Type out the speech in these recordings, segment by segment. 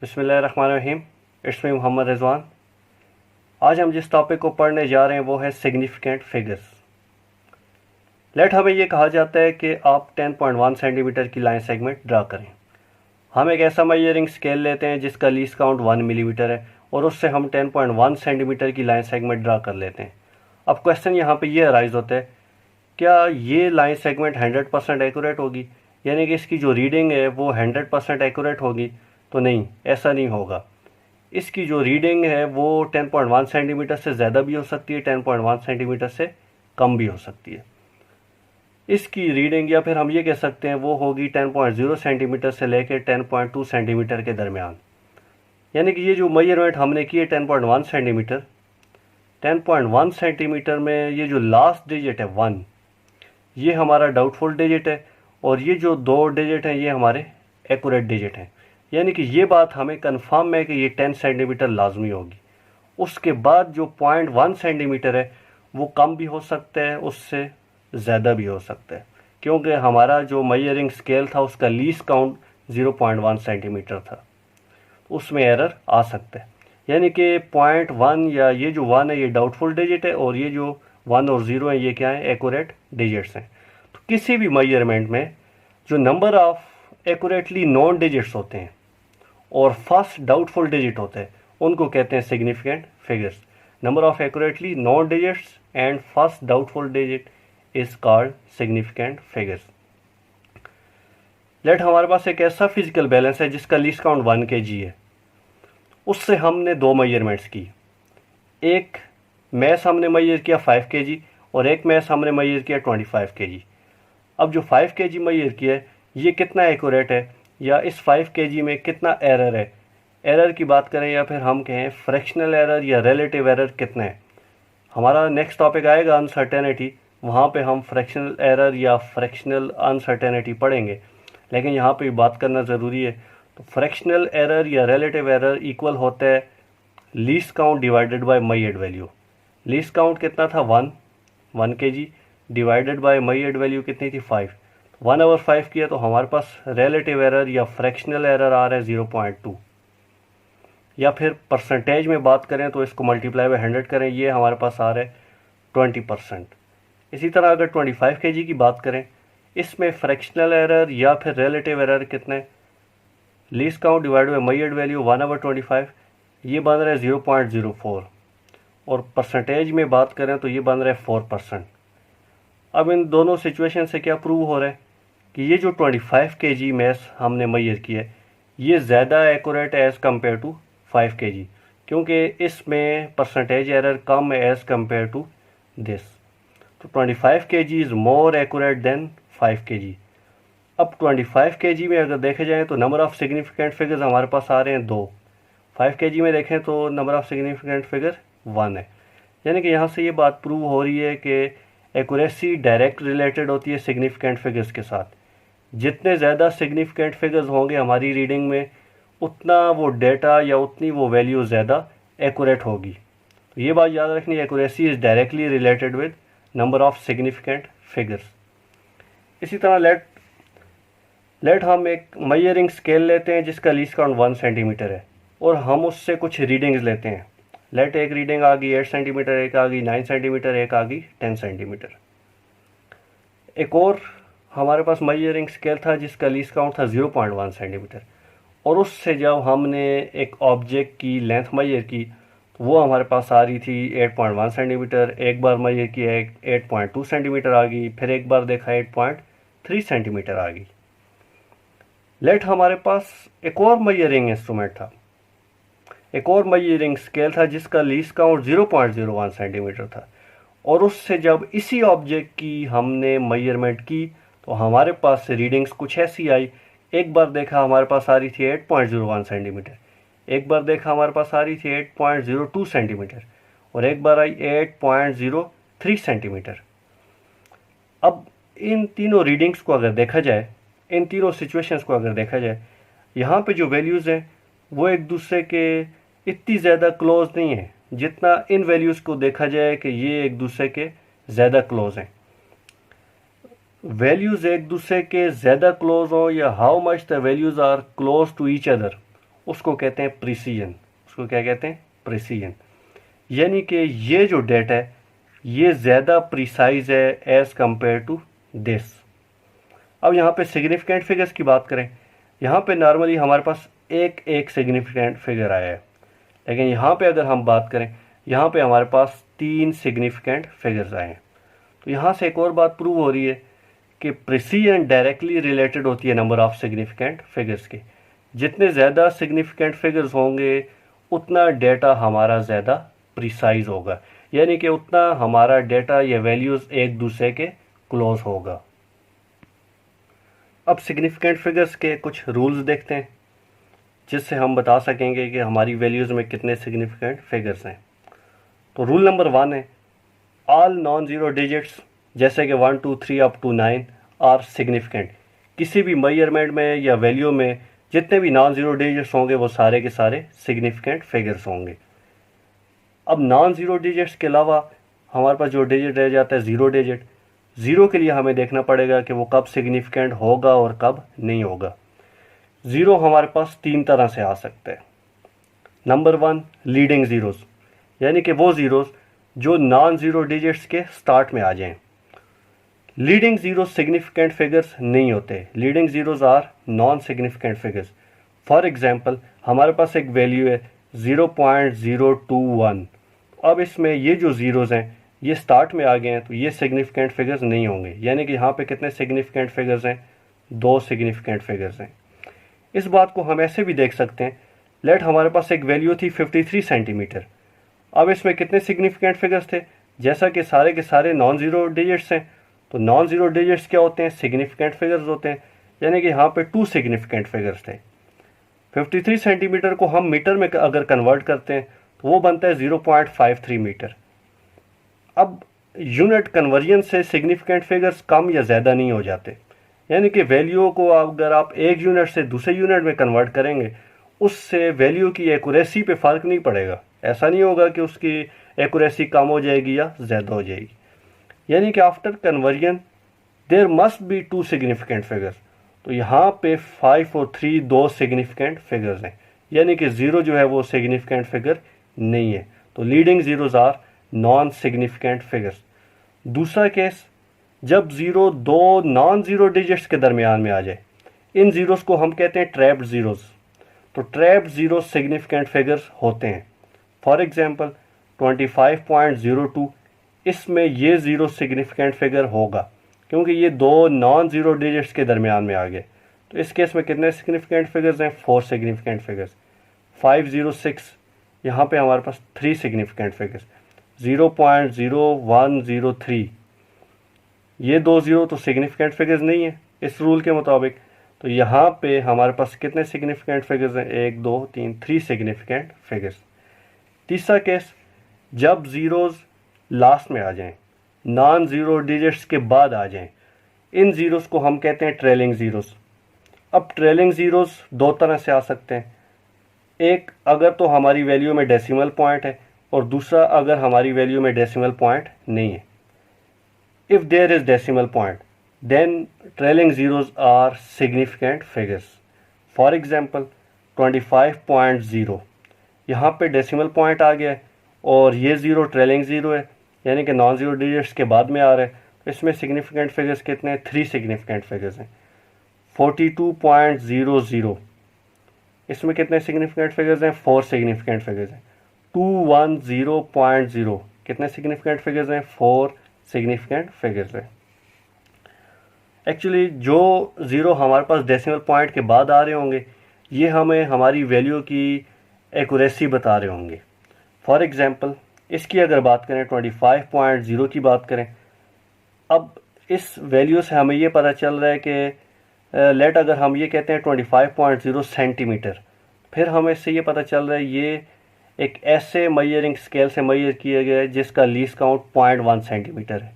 बिस्मिल्लाहिर्रहमानिर्रहीम। It's me Mohammad Rizwan. आज हम जिस टॉपिक को पढ़ने जा रहे हैं वो है सिग्निफिकेंट फिगर्स। हमें ये कहा जाता है कि आप 10.1 सेंटीमीटर की लाइन सेगमेंट ड्रा करें। हम एक ऐसा मेजरिंग स्केल लेते हैं जिसका लीस्ट काउंट 1 मिलीमीटर है और उससे हम 10.1 सेंटीमीटर की लाइन सेगमेंट ड्रा कर लेते हैं। अब क्वेश्चन यहाँ पे ये अराइज होता है, क्या ये लाइन सेगमेंट 100% एक्यूरेट होगी, यानी कि इसकी जो रीडिंग है वो 100% एक्यूरेट होगी? तो नहीं, ऐसा नहीं होगा। इसकी जो रीडिंग है वो 10.1 सेंटीमीटर से ज़्यादा भी हो सकती है, 10.1 सेंटीमीटर से कम भी हो सकती है। इसकी रीडिंग, या फिर हम ये कह सकते हैं, वो होगी 10.0 सेंटीमीटर से लेकर 10.2 सेंटीमीटर के दरमियान। यानी कि ये जो मेजरमेंट हमने की है 10.1 सेंटीमीटर, 10.1 सेंटीमीटर में ये जो लास्ट डिजिट है 1, ये हमारा डाउटफुल डिजिट है और ये जो 2 डिजिट हैं ये हमारे एक्यूरेट डिजिट हैं। यानी कि ये बात हमें कंफर्म है कि ये 10 सेंटीमीटर लाजमी होगी। उसके बाद जो 0.1 सेंटीमीटर है वो कम भी हो सकता है, उससे ज़्यादा भी हो सकता है, क्योंकि हमारा जो मेजरिंग स्केल था उसका लीस्ट काउंट 0.1 सेंटीमीटर था, उसमें एरर आ सकता है। यानी कि 0.1 या ये जो 1 है ये डाउटफुल डिजिट है और ये जो 1 और 0 है ये क्या है, एक्यूरेट डिजिट्स हैं। तो किसी भी मेजरमेंट में जो number of accurately non digits होते हैं और फर्स्ट डाउटफुल डिजिट होते हैं उनको कहते हैं significant figures. Number of accurately non digits and first doubtful digit is called significant figures. हमारे पास एक ऐसा फिजिकल बैलेंस है जिसका लीस्ट काउंट 1 kg है। उससे हमने 2 मेजरमेंट्स की। एक मैस हमने मेजर किया 5 kg और एक मैस हमने मेजर किया 25 kg। अब जो 5 kg मेजर किया है ये कितना एक्यूरेट है, या इस 5 kg में कितना एरर है। एरर की बात करें या फिर हम कहें फ्रैक्शनल एरर या रिलेटिव एरर कितना है। हमारा नेक्स्ट टॉपिक आएगा अनसर्टेनिटी, वहाँ पे हम फ्रैक्शनल एरर या फ्रैक्शनल अनसर्टेनिटी पढ़ेंगे, लेकिन यहाँ पे बात करना ज़रूरी है। तो फ्रैक्शनल एरर या रिलेटिव एरर इक्वल होता है least count divided by measured value. Least count कितना था 1 kg divided by measured value कितनी थी 5। 1/5 किया तो हमारे पास रिलेटिव एरर या फ्रैक्शनल एरर आ रहा है 0.2। या फिर परसेंटेज में बात करें तो इसको मल्टीप्लाई बाय 100 करें, ये हमारे पास आ रहा है 20%। इसी तरह अगर 25 kg की बात करें, इसमें फ्रैक्शनल एरर या फिर रिलेटिव एरर कितने, least count divide by measured value 1/25, ये बन रहा है 0.04 और परसेंटेज में बात करें तो ये बन रहा है 4%। अब इन दोनों सिचुएशन से क्या प्रूव हो रहा है कि ये जो 25 kg मैस हमने मेजर किया है ये ज़्यादा एक्यूरेट है एज़ कम्पेयर टू 5 kg, क्योंकि इसमें परसेंटेज एरर कम है एज़ कम्पेयर टू दिस। तो 25 kg is more accurate then 5 kg। अब 25 kg में अगर देखे जाए तो नंबर ऑफ़ सिग्निफिकेंट फिगर्स हमारे पास आ रहे हैं 2। 5 kg में देखें तो नंबर ऑफ़ सिग्निफिकेंट फिगर 1 है। यानी कि यहाँ से ये बात प्रूव हो रही है कि एक्यूरेसी डायरेक्ट रिलेटेड होती है सिग्निफिकेंट फिगर्स के साथ। जितने ज़्यादा सिग्निफिकेंट फिगर्स होंगे हमारी रीडिंग में, उतना वो डेटा या उतनी वो वैल्यू ज़्यादा एक्यूरेट होगी। तो ये बात याद रखनी, accuracy is directly related with number of significant figures. इसी तरह लेट हम एक मेजरिंग स्केल लेते हैं जिसका लीस्ट काउंट 1 सेंटीमीटर है और हम उससे कुछ रीडिंग्स लेते हैं। एक रीडिंग आ गई 8 सेंटीमीटर, एक आ गई 9 सेंटीमीटर, एक आ गई 10 सेंटीमीटर। एक और हमारे पास मेजरिंग स्केल था जिसका लीस्ट काउंट था 0.1 सेंटीमीटर और उससे जब हमने एक ऑब्जेक्ट की लेंथ मेजर की तो वो हमारे पास आ रही थी 8.1 सेंटीमीटर। एक बार मेजर किया 8.2 सेंटीमीटर आ गई, फिर एक बार देखा 8.3 सेंटीमीटर आ गई। हमारे पास एक और मेजरिंग इंस्ट्रूमेंट था, एक और मेजरिंग स्केल था जिसका लीस्ट काउंट 0.01 सेंटीमीटर था और उससे जब इसी ऑब्जेक्ट की हमने मेजरमेंट की तो हमारे पास रीडिंग्स कुछ ऐसी आई। एक बार देखा हमारे पास आ रही थी 8.01 सेंटीमीटर, एक बार देखा हमारे पास आ रही थी 8.02 सेंटीमीटर और एक बार आई 8.03 सेंटीमीटर। अब इन तीनों रीडिंग्स को अगर देखा जाए, इन तीनों सिचुएशंस को अगर देखा जाए, यहाँ पे जो वैल्यूज़ हैं वो एक दूसरे के इतनी ज़्यादा क्लोज नहीं है जितना इन वैल्यूज़ को देखा जाए कि ये एक दूसरे के ज़्यादा क्लोज हैं। वैल्यूज़ एक दूसरे के ज़्यादा क्लोज हो या how much the values are close to each other, उसको कहते हैं प्रिसीजन। उसको क्या कहते हैं? प्रिसीजन। यानी कि ये जो डेटा है ये ज़्यादा प्रिसाइज है एज़ कंपेयर टू दिस। अब यहाँ पे सिग्निफिकेंट फिगर्स की बात करें, यहाँ पे नॉर्मली हमारे पास एक एक सिग्निफिकेंट फिगर आया है, लेकिन यहाँ पे अगर हम बात करें, यहाँ पे हमारे पास 3 सिग्निफिकेंट फिगर्स आए हैं। तो यहाँ से एक और बात प्रूव हो रही है कि प्रिसीजन डायरेक्टली रिलेटेड होती है नंबर ऑफ सिग्निफिकेंट फिगर्स के। जितने ज़्यादा सिग्निफिकेंट फिगर्स होंगे उतना डेटा हमारा ज़्यादा प्रिसाइज होगा, यानी कि उतना हमारा डेटा या वैल्यूज़ एक दूसरे के क्लोज होगा। अब सिग्निफिकेंट फिगर्स के कुछ रूल्स देखते हैं जिससे हम बता सकेंगे कि हमारी वैल्यूज़ में कितने सिग्निफिकेंट फिगर्स हैं। तो रूल नंबर 1 है, ऑल नॉन ज़ीरो डिजिट्स जैसे कि 1 2 3 अप टू 9 आर सिग्निफिकेंट। किसी भी मेजरमेंट में या वैल्यू में जितने भी नॉन ज़ीरो डिजिट्स होंगे वो सारे के सारे सिग्निफिकेंट फिगर्स होंगे। अब नॉन ज़ीरो डिजिट्स के अलावा हमारे पास जो डिजिट रह जाता है ज़ीरो डिजिट, ज़ीरो के लिए हमें देखना पड़ेगा कि वो कब सिग्निफिकेंट होगा और कब नहीं होगा। ज़ीरो हमारे पास 3 तरह से आ सकते हैं। नंबर 1, लीडिंग ज़ीरोज़, यानी कि वो ज़ीरोज़ जो नॉन ज़ीरो डिजिट्स के स्टार्ट में आ जाएं। लीडिंग ज़ीरो सिग्निफिकेंट फिगर्स नहीं होते, leading zeros are non significant figures. For example हमारे पास एक वैल्यू है 0.021। अब इसमें ये जो ज़ीरोज़ हैं ये स्टार्ट में आ गए हैं तो ये सिग्निफिकेंट फिगर्स नहीं होंगे, यानी कि यहाँ पे कितने सिग्निफिकेंट फिगर्स हैं? 2 सिग्निफिकेंट फिगर्स हैं। इस बात को हम ऐसे भी देख सकते हैं, लेट हमारे पास एक वैल्यू थी 53 सेंटीमीटर। अब इसमें कितने सिग्निफिकेंट फिगर्स थे? जैसा कि सारे के सारे नॉन ज़ीरो डिजिट्स हैं, तो नॉन ज़ीरो डिजिट्स क्या होते हैं? सिग्निफिकेंट फिगर्स होते हैं, यानी कि यहाँ पे 2 सिग्निफिकेंट फिगर्स थे। 53 सेंटीमीटर को हम मीटर में अगर कन्वर्ट करते हैं तो वो बनता है 0.53 मीटर। अब यूनिट कन्वर्जन से सिग्निफिकेंट फिगर्स कम या ज़्यादा नहीं हो जाते, यानी कि वैल्यू को अगर आप एक यूनिट से दूसरे यूनिट में कन्वर्ट करेंगे उससे वैल्यू की एक्यूरेसी पे फ़र्क नहीं पड़ेगा। ऐसा नहीं होगा कि उसकी एक्यूरेसी कम हो जाएगी या ज़्यादा हो जाएगी। यानी कि after conversion there must be 2 significant figures. तो यहाँ पे 5 और 3 2 सिग्निफिकेंट फिगर्स हैं, यानी कि ज़ीरो जो है वो सिग्निफिकेंट फिगर नहीं है। तो leading zeros are non significant figures. दूसरा केस, जब ज़ीरो 2 नॉन ज़ीरो डिजिट्स के दरमियान में आ जाए, इन ज़ीरोज़ को हम कहते हैं ट्रैप्ड ज़ीरोज़। तो ट्रैप्ड ज़ीरो सिग्निफिकेंट फिगर्स होते हैं। फॉर एग्जांपल 25.02, इसमें ये ज़ीरो सिग्निफिकेंट फिगर होगा क्योंकि ये 2 नॉन ज़ीरो डिजिट्स के दरमियान में आ गए। तो इस केस में कितने सिग्निफिकेंट फिगर्स हैं? 4 सिग्निफिकेंट फिगर्स। 506, यहाँ पे हमारे पास 3 सिग्निफिकेंट फिगर्स। 0.0103, ये 2 ज़ीरो तो सिग्निफिकेंट फिगर्स नहीं है इस रूल के मुताबिक। तो यहाँ पे हमारे पास कितने सिग्निफिकेंट फिगर्स हैं? 1 2 3 3 सिग्निफिकेंट फिगर्स। तीसरा केस, जब ज़ीरोज़ लास्ट में आ जाएं, नॉन ज़ीरो डिजिट्स के बाद आ जाएं, इन ज़ीरोज़ को हम कहते हैं ट्रेलिंग ज़ीरोज़। अब ट्रेलिंग ज़ीरोज़ 2 तरह से आ सकते हैं, एक अगर तो हमारी वैल्यू में डेसिमल पॉइंट है और दूसरा अगर हमारी वैल्यू में डेसिमल पॉइंट नहीं है। If there is decimal point then trailing zeros are significant figures. For example 25.0, यहाँ पे डेसिमल पॉइंट आ गया है और ये ज़ीरो ट्रेलिंग ज़ीरो है, यानी कि नॉन ज़ीरो डिजिट्स के बाद में आ रहा है। तो इसमें सिग्निफिकेंट फिगर्स कितने हैं? 3 सिग्निफिकेंट फिगर्स हैं। 42.00, इसमें कितने सिग्निफिकेंट फिगर्स हैं? 4 सिग्निफिकेंट फिगर्स हैं। 210.0, कितने सिग्निफिकेंट फिगर्स हैं? 4 सिग्निफिकेंट फिगर्स हैं। एक्चुअली जो ज़ीरो हमारे पास डेसिमल पॉइंट के बाद आ रहे होंगे ये हमें हमारी वैल्यू की एक्यूरेसी बता रहे होंगे। फॉर एग्ज़ाम्पल इसकी अगर बात करें 25.0 की बात करें, अब इस वैल्यू से हमें ये पता चल रहा है कि लेट अगर हम ये कहते हैं 25.0 सेंटीमीटर, फिर हमें इससे ये पता चल रहा है ये एक ऐसे मेजरिंग स्केल से मेजर किया गया है जिसका लीस्ट काउंट 0.1 सेंटीमीटर है।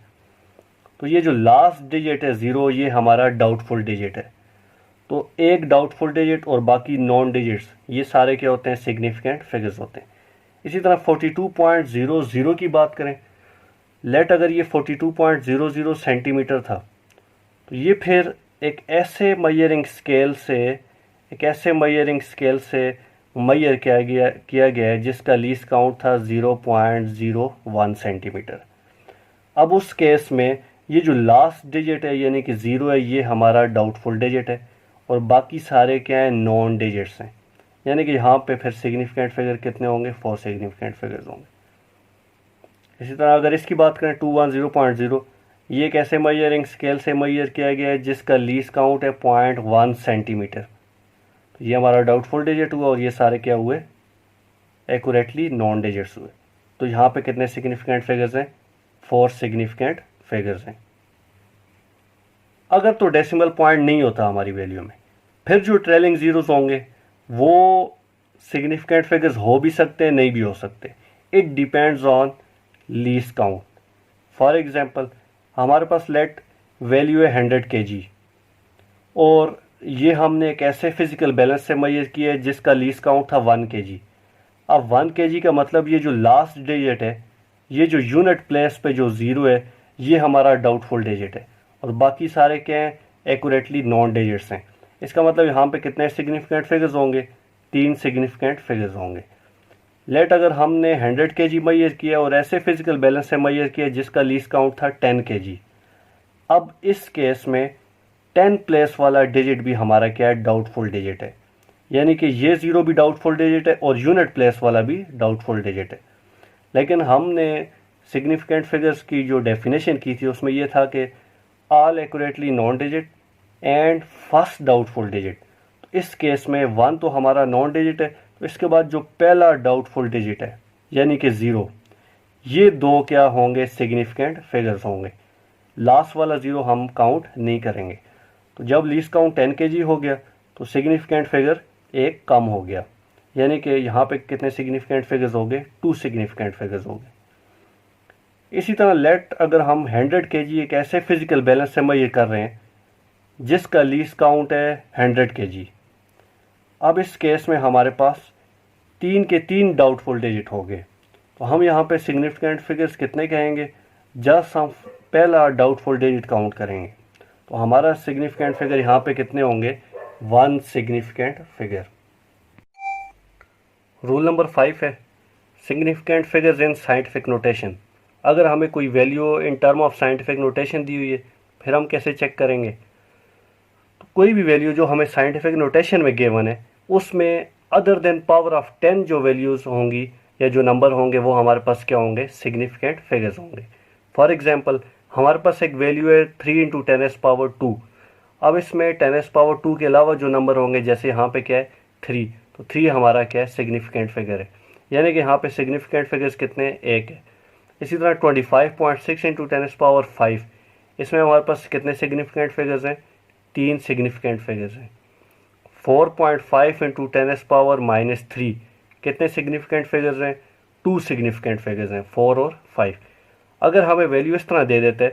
तो ये जो लास्ट डिजिट है ज़ीरो, ये हमारा डाउटफुल डिजिट है। तो एक डाउटफुल डिजिट और बाकी नॉन डिजिट्स ये सारे क्या होते हैं? सिग्निफिकेंट फिगर्स होते हैं। इसी तरह 42.00 की बात करें, लेट अगर ये 42.00 सेंटीमीटर था तो ये फिर एक ऐसे मयरिंग स्केल से मयर किया गया है जिसका लीस्ट काउंट था 0.01 सेंटीमीटर। अब उस केस में ये जो लास्ट डिजिट है यानी कि 0 है, ये हमारा डाउटफुल डिजिट है और बाकी सारे क्या हैं, नॉन डिजिट्स हैं। यानी कि यहाँ पे फिर सिग्निफिकेंट फिगर कितने होंगे, 4 सिग्निफिकेंट फिगर्स होंगे। इसी तरह अगर इसकी बात करें 210.0, ये कैसे मयरिंग स्केल से मयर किया गया है जिसका लीस्ट काउंट है 0.1 सेंटीमीटर। तो ये हमारा डाउटफुल डिजिट हुआ और ये सारे क्या हुए, एक्यूरेटली नॉन डिजिट्स हुए। तो यहाँ पे कितने सिग्निफिकेंट फिगर्स हैं, 4 सिग्निफिकेंट फिगर्स हैं। अगर तो डेसिमल पॉइंट नहीं होता हमारी वैल्यू में, फिर जो ट्रेलिंग जीरोस होंगे वो सिग्निफिकेंट फिगर्स हो भी सकते हैं, नहीं भी हो सकते। It depends on least count. For example हमारे पास लेट वैल्यू है 100 kg और ये हमने एक ऐसे फिजिकल बैलेंस से मेजर किया है जिसका लीस्ट काउंट था 1 kg। अब 1 kg का मतलब ये जो लास्ट डिजिट है, ये जो यूनिट प्लेस पे जो 0 है, ये हमारा डाउटफुल डिजिट है और बाकी सारे क्या हैं, एक्यूरेटली नॉन डिजिट्स हैं। इसका मतलब यहाँ पे कितने सिग्निफिकेंट फिगर्स होंगे, 3 सिग्निफिकेंट फिगर्स होंगे। लेट अगर हमने 100 kg मेजर किया और ऐसे फिजिकल बैलेंस से मेजर किया जिसका लीस्ट काउंट था 10 kg। अब इस केस में 10 प्लेस वाला डिजिट भी हमारा क्या है, डाउटफुल डिजिट है। यानी कि ये 0 भी डाउटफुल डिजिट है और यूनिट प्लेस वाला भी डाउटफुल डिजिट है। लेकिन हमने सिग्निफिकेंट फिगर्स की जो डेफिनेशन की थी उसमें यह था कि all accurately non digit and first doubtful digit. तो इस केस में 1 तो हमारा नॉन डिजिट है, तो इसके बाद जो पहला डाउटफुल डिजिट है यानी कि 0, ये दो क्या होंगे, सिग्निफिकेंट फिगर्स होंगे। लास्ट वाला 0 हम काउंट नहीं करेंगे। तो जब लीस्ट काउंट 10 kg हो गया तो सिग्निफिकेंट फिगर एक कम हो गया, यानी कि यहाँ पे कितने सिग्निफिकेंट फिगर्स हो गए, 2 सिग्निफिकेंट फिगर्स हो गए। इसी तरह लेट अगर हम 100 kg एक ऐसे फिजिकल बैलेंस से मेजर कर रहे हैं जिसका लीस्ट काउंट है 100 kg। अब इस केस में हमारे पास 3 के 3 डाउटफुल डिजिट हो गए। तो हम यहाँ पे सिग्निफिकेंट फिगर्स कितने कहेंगे, जस्ट हम पहला डाउटफुल डिजिट काउंट करेंगे। तो हमारा सिग्निफिकेंट फिगर यहाँ पे कितने होंगे, 1 सिग्निफिकेंट फिगर। रूल नंबर 5 है significant figures in scientific notation. अगर हमें कोई value in term of scientific notation दी हुई है, फिर हम कैसे चेक करेंगे। तो कोई भी वैल्यू जो हमें साइंटिफिक नोटेशन में गिवन है उसमें अदर देन पावर ऑफ 10 जो वैल्यूज़ होंगी या जो नंबर होंगे वो हमारे पास क्या होंगे, सिग्निफिकेंट फिगर्स होंगे। फॉर एग्जांपल हमारे पास एक वैल्यू है 3 × 10⁻²। अब इसमें 10⁻² के अलावा जो नंबर होंगे, जैसे यहाँ पे क्या है 3, तो 3 हमारा क्या है, सिग्निफिकेंट फिगर है। यानी कि यहाँ पे सिग्निफिकेंट फिगर्स कितने, 1 है। इसी तरह 25.6 × 10⁻5, इसमें हमारे पास कितने सिग्निफिकेंट फिगर्स हैं, 3 सिग्निफिकेंट फिगर्स हैं। 4.5 × 10⁻³ कितने सिग्निफिकेंट फिगर्स हैं, 2 सिग्निफिकेंट फिगर्स हैं, 4 और 5। अगर हमें वैल्यू इस तरह दे देते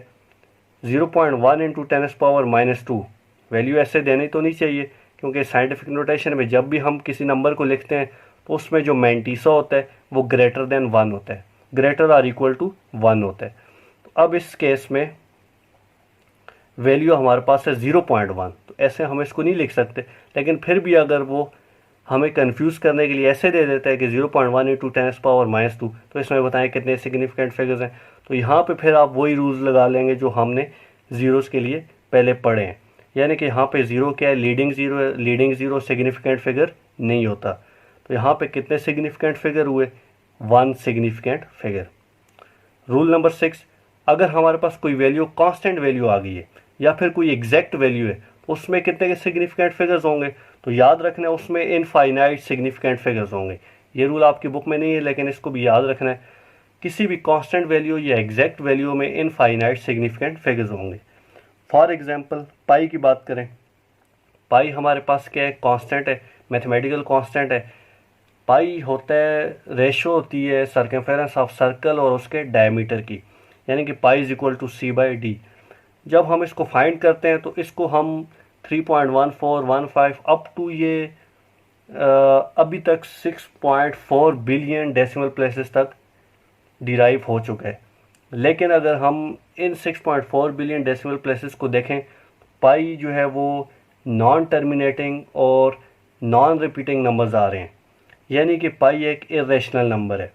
0.1 × 10⁻², वैल्यू ऐसे देनी तो नहीं चाहिए क्योंकि साइंटिफिक नोटेशन में जब भी हम किसी नंबर को लिखते हैं तो उसमें जो मैंटीसा होता है वो ग्रेटर देन 1 होता है, ग्रेटर आर इक्वल टू 1 होता है। तो अब इस केस में वैल्यू हमारे पास है 0.1, तो ऐसे हम इसको नहीं लिख सकते। लेकिन फिर भी अगर वो हमें कंफ्यूज करने के लिए ऐसे दे देता है कि 0.1 × 10⁻², तो इसमें बताएं कितने सिग्निफिकेंट फिगर्स हैं। तो यहाँ पे फिर आप वही रूल्स लगा लेंगे जो हमने ज़ीरोज़ के लिए पहले पढ़े हैं। यानी कि यहाँ पे 0 क्या है, लीडिंग ज़ीरो है, लीडिंग ज़ीरो सिग्निफिकेंट फिगर नहीं होता। तो यहाँ पे कितने सिग्निफिकेंट फिगर हुए, 1 सिग्निफिकेंट फिगर। रूल नंबर 6, अगर हमारे पास कोई वैल्यू कांस्टेंट वैल्यू आ गई है या फिर कोई एग्जैक्ट वैल्यू है तो उसमें कितने सिग्निफिकेंट फिगर्स होंगे, तो याद रखना है उसमें इनफाइनाइट सिग्निफिकेंट फिगर्स होंगे। ये रूल आपकी बुक में नहीं है लेकिन इसको भी याद रखना है, किसी भी कांस्टेंट वैल्यू या एग्जैक्ट वैल्यू में इनफाइनाइट सिग्निफिकेंट फिगर्स होंगे। फॉर एग्जांपल पाई की बात करें, पाई हमारे पास क्या है, कांस्टेंट है, मैथमेटिकल कांस्टेंट है। पाई होता है, रेशो होती है सर्कमफेरेंस ऑफ सर्कल और उसके डायमीटर की, यानी कि pi is equal to c/d। जब हम इसको फाइंड करते हैं तो इसको हम 3.1415 अप टू ये अभी तक 6.4 बिलियन डेसिमल प्लेसेस तक डिराइव हो चुका है। लेकिन अगर हम इन 6.4 बिलियन डेसिमल प्लेसेस को देखें, पाई जो है वो नॉन टर्मिनेटिंग और नॉन रिपीटिंग नंबर्स आ रहे हैं, यानी कि पाई एक इरेशनल नंबर है।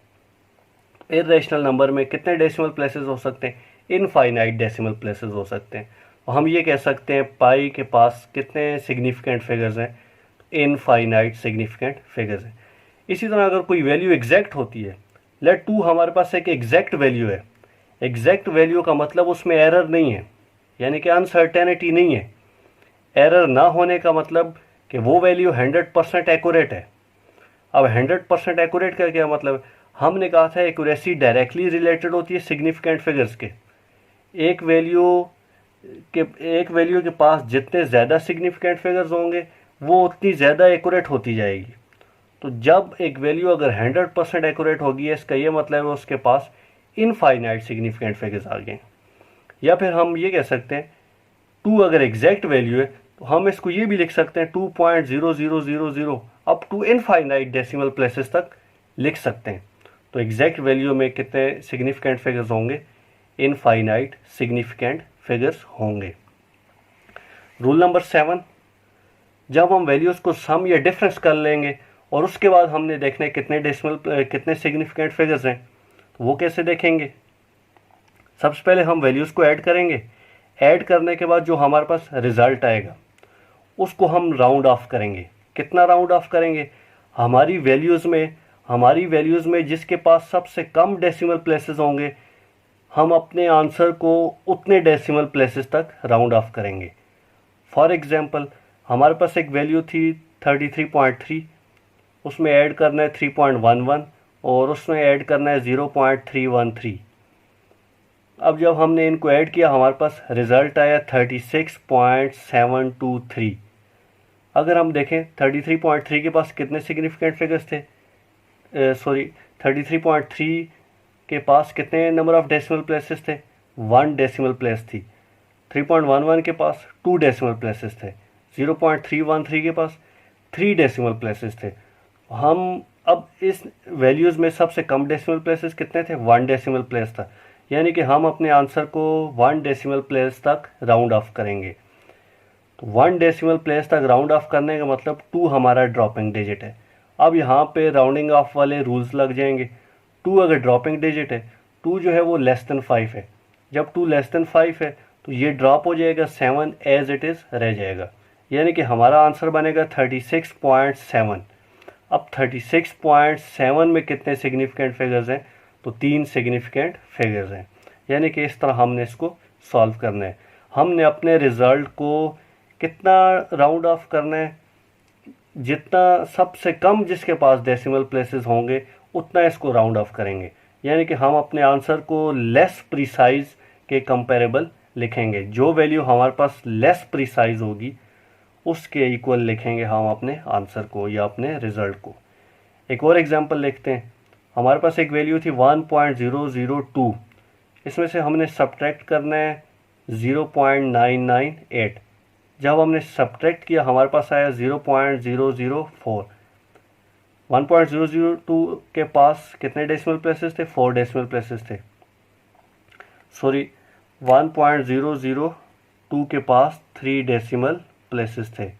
इरेशनल नंबर में कितने डेसिमल प्लेसेस हो सकते हैं? इनफाइनाइट डेसिमल प्लेसेस हो सकते हैं। हम ये कह सकते हैं पाई के पास कितने सिग्निफिकेंट फिगर्स हैं? इनफाइनाइट सिग्निफिकेंट फिगर्स हैं। इसी तरह अगर कोई वैल्यू एग्जैक्ट होती है, लेट 2 हमारे पास एक एग्जैक्ट वैल्यू है। एग्जैक्ट वैल्यू का मतलब उसमें एरर नहीं है, यानी कि अनसर्टेनिटी नहीं है। एरर ना होने का मतलब कि वो वैल्यू 100% एक्यूरेट है। अब 100% एक्यूरेट का क्या मतलब? हमने कहा था एक्यूरेसी डायरेक्टली रिलेटेड होती है सिग्निफिकेंट फिगर्स के। एक वैल्यू के पास जितने ज़्यादा सिग्निफिकेंट फिगर्स होंगे वो उतनी ज़्यादा एक्यूरेट होती जाएगी। तो जब एक वैल्यू अगर 100% एक्यूरेट होगी, इसका ये मतलब है उसके पास इनफाइनाइट सिग्निफिकेंट फिगर्स आ गए। या फिर हम ये कह सकते हैं 2 अगर एग्जैक्ट वैल्यू है तो हम इसको ये भी लिख सकते हैं 2.0000 up to infinite decimal places तक लिख सकते हैं। तो एग्जैक्ट वैल्यू में कितने सिग्निफिकेंट फिगर्स होंगे? इनफाइनाइट सिग्निफिकेंट फिगर्स होंगे। रूल नंबर 7, जब हम वैल्यूज़ को सम या डिफरेंस कर लेंगे और उसके बाद हमने देखना है कितने सिग्निफिकेंट फिगर्स हैं, तो वो कैसे देखेंगे? सबसे पहले हम वैल्यूज़ को ऐड करेंगे। ऐड करने के बाद जो हमारे पास रिज़ल्ट आएगा उसको हम राउंड ऑफ करेंगे। कितना राउंड ऑफ करेंगे? हमारी वैल्यूज़ में जिसके पास सबसे कम डेसिमल प्लेसेस होंगे, हम अपने आंसर को उतने डेसिमल प्लेसेस तक राउंड ऑफ करेंगे। फॉर एग्जांपल, हमारे पास एक वैल्यू थी 33.3, उसमें ऐड करना है 3.11 और उसमें ऐड करना है 0.313। अब जब हमने इनको ऐड किया हमारे पास रिज़ल्ट आया 36.723। अगर हम देखें 33.3 के पास कितने सिग्निफिकेंट फिगर्स थे? 33.3 के पास कितने नंबर ऑफ डेसिमल प्लेसेस थे? 1 डेसिमल प्लेस थी। 3.11 के पास 2 डेसिमल प्लेसेस थे। 0.313 के पास 3 डेसिमल प्लेसेस थे। हम अब इस वैल्यूज़ में सबसे कम डेसिमल प्लेसेस कितने थे? 1 डेसिमल प्लेस था, यानी कि हम अपने आंसर को 1 डेसिमल प्लेस तक राउंड ऑफ करेंगे। तो 1 डेसिमल प्लेस तक राउंड ऑफ करने का मतलब 2 हमारा ड्रॉपिंग डिजिट है। अब यहाँ पे राउंडिंग ऑफ वाले रूल्स लग जाएंगे। 2 अगर ड्रॉपिंग डिजिट है, 2 जो है वो लेस देन 5 है। जब 2 लेस देन 5 है तो ये ड्रॉप हो जाएगा, 7 एज इट इज़ रह जाएगा, यानी कि हमारा आंसर बनेगा 36.7। अब 36.7 में कितने सिग्निफिकेंट फिगर्स हैं? तो 3 सिग्निफिकेंट फिगर्स हैं। यानी कि इस तरह हमने इसको सॉल्व करना है। हमने अपने रिज़ल्ट को कितना राउंड ऑफ करना है? जितना सबसे कम जिसके पास डेसिमल प्लेसेस होंगे उतना इसको राउंड ऑफ करेंगे, यानी कि हम अपने आंसर को लेस प्रिसाइज के कंपेरेबल लिखेंगे। जो वैल्यू हमारे पास लेस प्रिसाइज होगी उसके इक्वल लिखेंगे हम अपने आंसर को या अपने रिज़ल्ट को। एक और एग्जांपल लिखते हैं। हमारे पास एक वैल्यू थी 1.002, इसमें से हमने सब्ट्रैक्ट करना है 0.998। जब हमने सब्ट्रैक्ट किया हमारे पास आया 0.004। 1.002 के पास कितने डेसिमल प्लेसेस थे? 4 डेसिमल प्लेसेस थे। 1.002 के पास 3 डेसिमल प्लेसेस थे।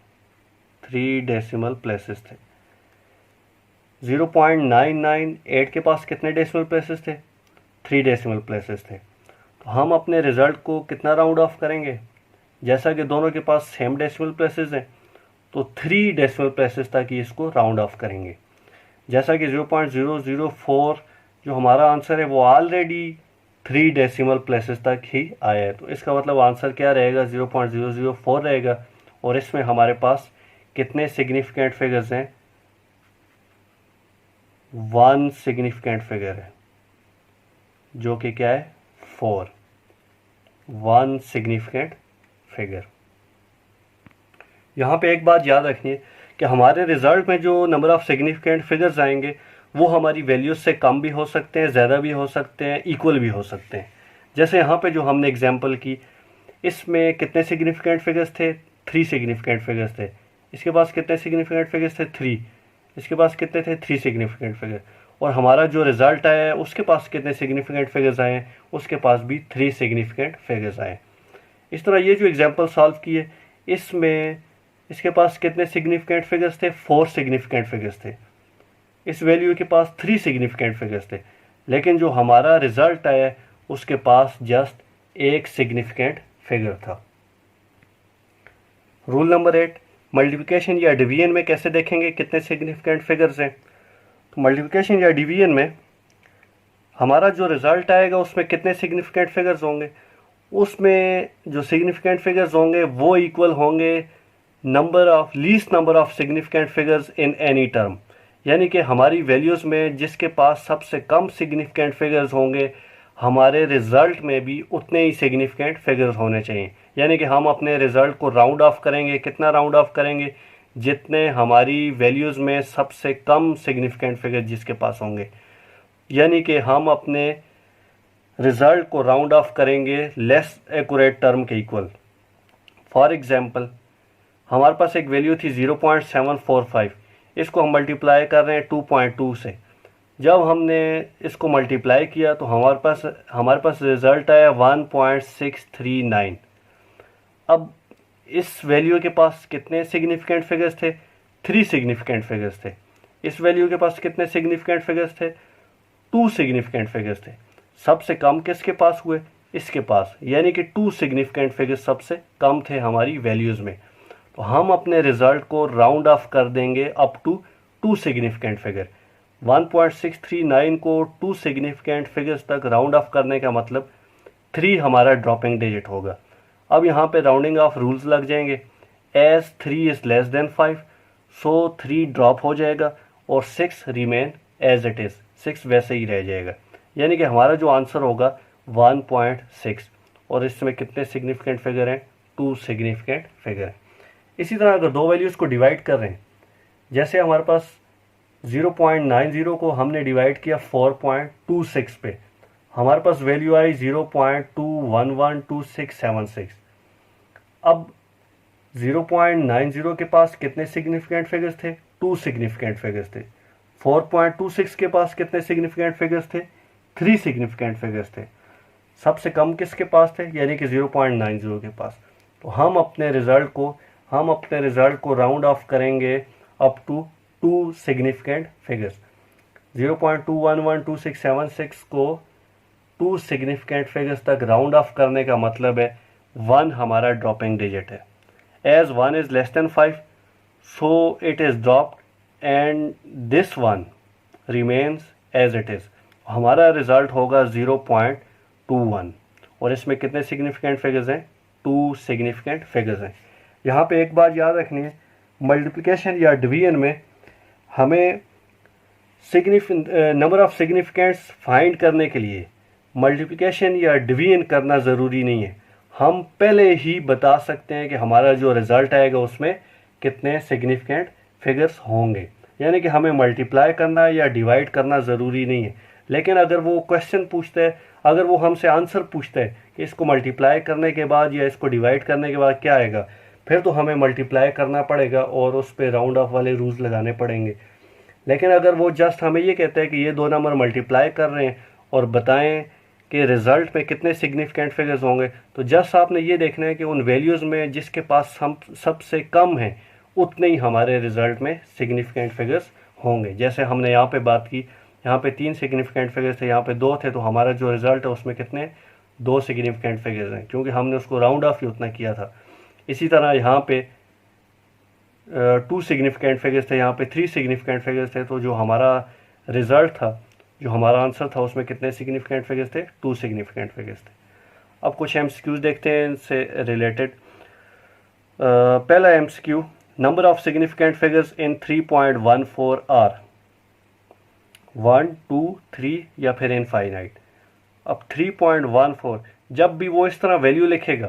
0.998 के पास कितने डेसिमल प्लेसेस थे? 3 डेसिमल प्लेसेस थे। तो हम अपने रिज़ल्ट को कितना राउंड ऑफ करेंगे? जैसा कि दोनों के पास सेम डेसिमल प्लेसेस हैं तो 3 डेसिमल प्लेसेस तक ही इसको राउंड ऑफ करेंगे। जैसा कि 0.004 जो हमारा आंसर है वो ऑलरेडी 3 डेसिमल प्लेसेस तक ही आया है, तो इसका मतलब आंसर क्या रहेगा? 0.004 रहेगा। और इसमें हमारे पास कितने सिग्निफिकेंट फिगर्स हैं? 1 सिग्निफिकेंट फिगर है जो कि क्या है? 4। 1 सिग्निफिकेंट फिगर। यहाँ पे एक बात याद रखनी है कि हमारे रिज़ल्ट में जो नंबर ऑफ सिग्निफिकेंट फिगर्स आएंगे वो हमारी वैल्यूज से कम भी हो सकते हैं, ज़्यादा भी हो सकते हैं, इक्वल भी हो सकते हैं। जैसे यहाँ पे जो हमने एग्जांपल की, इसमें कितने सिग्निफिकेंट फिगर्स थे? 3 सिग्निफिकेंट फिगर्स थे। इसके पास कितने सिग्निफिकेंट फिगर्स थे? 3। इसके पास कितने थे? 3 सिग्निफिकेंट फिगर। और हमारा जो रिज़ल्ट आया है उसके पास कितने सिग्निफिकेंट फिगर्स आए हैं? उसके पास भी 3 सिग्निफिकेंट फिगर्स आए। इस तरह ये जो एग्जांपल सॉल्व की है, इसमें इसके पास कितने सिग्निफिकेंट फिगर्स थे? 4 सिग्निफिकेंट फिगर्स थे। इस वैल्यू के पास 3 सिग्निफिकेंट फिगर्स थे, लेकिन जो हमारा रिजल्ट आया उसके पास जस्ट 1 सिग्निफिकेंट फिगर था। रूल नंबर 8, मल्टीप्लिकेशन या डिवीजन में कैसे देखेंगे कितने सिग्निफिकेंट फिगर्स हैं? तो मल्टीप्लिकेशन या डिवीजन में हमारा जो रिजल्ट आएगा उसमें कितने सिग्निफिकेंट फिगर्स होंगे? उसमें जो सिग्निफिकेंट फिगर्स होंगे वो इक्वल होंगे least number of significant figures in any term. यानी कि हमारी वैल्यूज़ में जिसके पास सबसे कम सिग्निफिकेंट फिगर्स होंगे, हमारे रिज़ल्ट में भी उतने ही सिग्निफिकेंट फिगर्स होने चाहिए। यानी कि हम अपने रिज़ल्ट को राउंड ऑफ करेंगे। कितना राउंड ऑफ करेंगे? जितने हमारी वैल्यूज़ में सबसे कम सिग्निफिकेंट फिगर जिसके पास होंगे। यानी कि हम अपने रिज़ल्ट को राउंड ऑफ करेंगे लेस एक्यूरेट टर्म के इक्वल। फॉर एग्जांपल, हमारे पास एक वैल्यू थी 0.745, इसको हम मल्टीप्लाई कर रहे हैं 2.2 से। जब हमने इसको मल्टीप्लाई किया तो हमारे पास रिज़ल्ट आया 1.639। अब इस वैल्यू के पास कितने सिग्निफिकेंट फिगर्स थे? 3 सिग्निफिकेंट फिगर्स थे। इस वैल्यू के पास कितने सिग्निफिकेंट फिगर्स थे? 2 सिग्निफिकेंट फिगर्स थे। सबसे कम किसके पास हुए? इसके पास, यानी कि 2 सिग्निफिकेंट फिगर्स सबसे कम थे हमारी वैल्यूज़ में। तो हम अपने रिज़ल्ट को राउंड ऑफ कर देंगे अप टू 2 सिग्निफिकेंट फिगर। 1.639 को 2 सिग्निफिकेंट फिगर्स तक राउंड ऑफ करने का मतलब 3 हमारा ड्रॉपिंग डिजिट होगा। अब यहाँ पे राउंडिंग ऑफ रूल्स लग जाएंगे। As 3 is less than 5, so 3 drop हो जाएगा और 6 रिमेन एज इट इज़, 6 वैसे ही रह जाएगा। यानी कि हमारा जो आंसर होगा 1.6, और इसमें कितने सिग्निफिकेंट फिगर हैं? 2 सिग्निफिकेंट फिगर हैं। इसी तरह अगर दो वैल्यूज़ को डिवाइड कर रहे हैं, जैसे हमारे पास 0.90 को हमने डिवाइड किया 4.26 पे, हमारे पास वैल्यू आई 0.2112676। अब 0.90 के पास कितने सिग्निफिकेंट फिगर्स थे? 2 सिग्निफिकेंट फिगर्स थे। 4.26 के पास कितने सिग्निफिकेंट फिगर्स थे? 3 सिग्निफिकेंट फिगर्स थे। सबसे कम किसके पास थे? यानी कि 0.90 के पास। तो हम अपने रिजल्ट को राउंड ऑफ करेंगे अप टू 2 सिग्निफिकेंट फिगर्स। 0.2112676 को 2 सिग्निफिकेंट फिगर्स तक राउंड ऑफ करने का मतलब है 1 हमारा ड्रॉपिंग डिजिट है। As 1 is less than 5, so it is dropped and this 1 remains as it is. हमारा रिजल्ट होगा 0.21, और इसमें कितने सिग्निफिकेंट फिगर्स हैं? 2 सिग्निफिकेंट फिगर्स हैं। यहाँ पे एक बात याद रखनी है, मल्टीप्लिकेशन या डिवीजन में हमें नंबर ऑफ सिग्निफिकेंट्स फाइंड करने के लिए मल्टीप्लिकेशन या डिवीजन करना ज़रूरी नहीं है। हम पहले ही बता सकते हैं कि हमारा जो रिज़ल्ट आएगा उसमें कितने सिग्निफिकेंट फिगर्स होंगे। यानी कि हमें मल्टीप्लाई करना या डिवाइड करना ज़रूरी नहीं है। लेकिन अगर वो क्वेश्चन पूछता है, अगर वो हमसे आंसर पूछता है कि इसको मल्टीप्लाई करने के बाद या इसको डिवाइड करने के बाद क्या आएगा, फिर तो हमें मल्टीप्लाई करना पड़ेगा और उस पर राउंड ऑफ वाले रूल्स लगाने पड़ेंगे। लेकिन अगर वो जस्ट हमें ये कहता है कि ये 2 नंबर मल्टीप्लाई कर रहे हैं और बताएं कि रिज़ल्ट में कितने सिग्निफिकेंट फिगर्स होंगे, तो जस्ट आपने ये देखना है कि उन वैल्यूज़ में जिसके पास हम सबसे कम हैं उतने ही हमारे रिज़ल्ट में सिग्निफिकेंट फिगर्स होंगे। जैसे हमने यहाँ पे बात की, यहाँ पे 3 सिग्निफिकेंट फिगर्स थे, यहाँ पे 2 थे, तो हमारा जो रिज़ल्ट है उसमें कितने? 2 सिग्निफिकेंट फिगर्स हैं, क्योंकि हमने उसको राउंड ऑफ ही उतना किया था। इसी तरह यहाँ पे 2 सिग्निफिकेंट फिगर्स थे, यहाँ पे 3 सिग्निफिकेंट फिगर्स थे, तो जो हमारा रिज़ल्ट था, जो हमारा आंसर था, उसमें कितने सिग्निफिकेंट फिगर्स थे? 2 सिग्निफिकेंट फिगर्स थे। अब कुछ एमसीक्यूज देखते हैं इनसे रिलेटेड। पहला MCQ, number of significant figures in 3.14 are 1, 2, 3 या फिर इनफाइनाइट। अब 3.14, जब भी वो इस तरह वैल्यू लिखेगा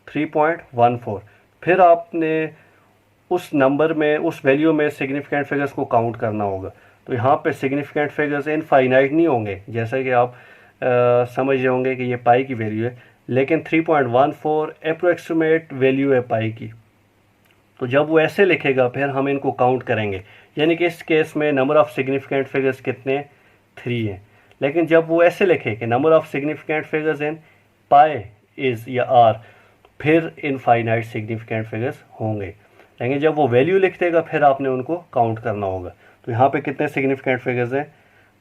3.14, फिर आपने उस नंबर में, उस वैल्यू में सिग्निफिकेंट फिगर्स को काउंट करना होगा। तो यहाँ पे सिग्निफिकेंट फिगर्स इनफाइनाइट नहीं होंगे, जैसे कि आप समझ रहे होंगे कि ये पाई की वैल्यू है, लेकिन 3.14 अप्रोक्सीमेट वैल्यू है पाई की। तो जब वो ऐसे लिखेगा फिर हम इनको काउंट करेंगे। यानी कि इस केस में नंबर ऑफ सिग्निफिकेंट फिगर्स कितने? 3 हैं। लेकिन जब वो ऐसे लिखे कि number of significant figures in pi is या आर, फिर इनफाइनाइट सिग्निफिकेंट फिगर्स होंगे। लेकिन जब वो वैल्यू लिख देगा फिर आपने उनको काउंट करना होगा। तो यहाँ पे कितने सिग्निफिकेंट फिगर्स हैं?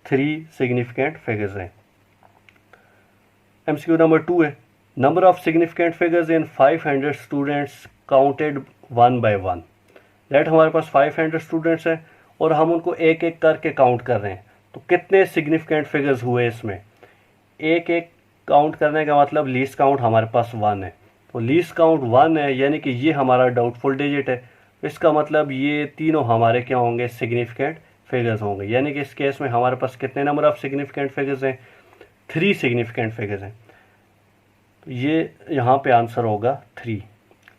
3 सिग्निफिकेंट फिगर्स हैं। MCQ नंबर 2 है, number of significant figures in 500 students counted 1 by 1। Let हमारे पास 500 स्टूडेंट्स हैं और हम उनको एक एक करके काउंट कर रहे हैं, तो कितने सिग्निफिकेंट फिगर्स हुए इसमें? एक एक काउंट करने का मतलब लीस्ट काउंट हमारे पास 1 है, तो लीस्ट काउंट 1 है, यानी कि ये हमारा डाउटफुल डिजिट है। इसका मतलब ये तीनों हमारे क्या होंगे? सिग्निफिकेंट फिगर्स होंगे। यानी कि इस केस में हमारे पास कितने नंबर ऑफ सिग्निफिकेंट फिगर्स हैं? 3 सिग्निफिकेंट फिगर्स हैं। तो ये यहाँ पे आंसर होगा 3।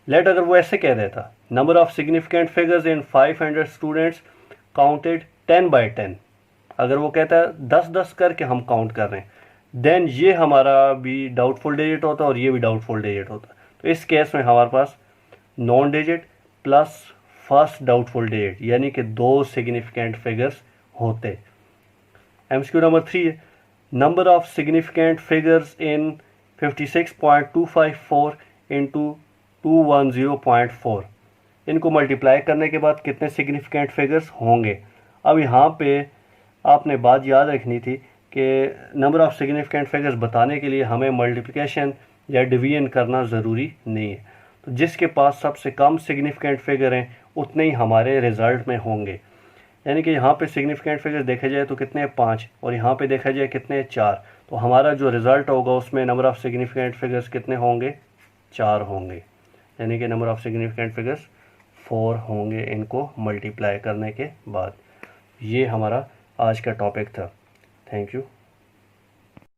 लेट अगर वो ऐसे कह देता, number of significant figures in 500 students counted 10 by 10, अगर वो कहता है 10-10 करके हम काउंट कर रहे हैं, देन ये हमारा भी डाउटफुल डिजिट होता और ये भी डाउटफुल डिजिट होता। तो इस केस में हमारे पास non digit plus first doubtful digit यानी कि 2 सिग्निफिकेंट फिगर्स होते। MCQ नंबर 3 है, number of significant figures in 56.254 into 210.4, इनको मल्टीप्लाई करने के बाद कितने सिग्निफिकेंट फिगर्स होंगे? अब यहाँ पे आपने बात याद रखनी थी कि नंबर ऑफ सिग्निफिकेंट फिगर्स बताने के लिए हमें मल्टीप्लिकेशन या डिवीजन करना ज़रूरी नहीं है। तो जिसके पास सबसे कम सिग्निफिकेंट फिगर हैं उतने ही हमारे रिज़ल्ट में होंगे। यानी कि यहाँ पे सिग्निफिकेंट फिगर्स देखा जाए तो कितने? 5, और यहाँ पे देखा जाए कितने? 4। तो हमारा जो रिज़ल्ट होगा उसमें नंबर ऑफ़ सिग्निफिकेंट फिगर्स कितने होंगे? 4 होंगे। यानी कि नंबर ऑफ़ सिग्निफिकेंट फिगर्स 4 होंगे इनको मल्टीप्लाई करने के बाद। ये हमारा आज का टॉपिक था। Thank you.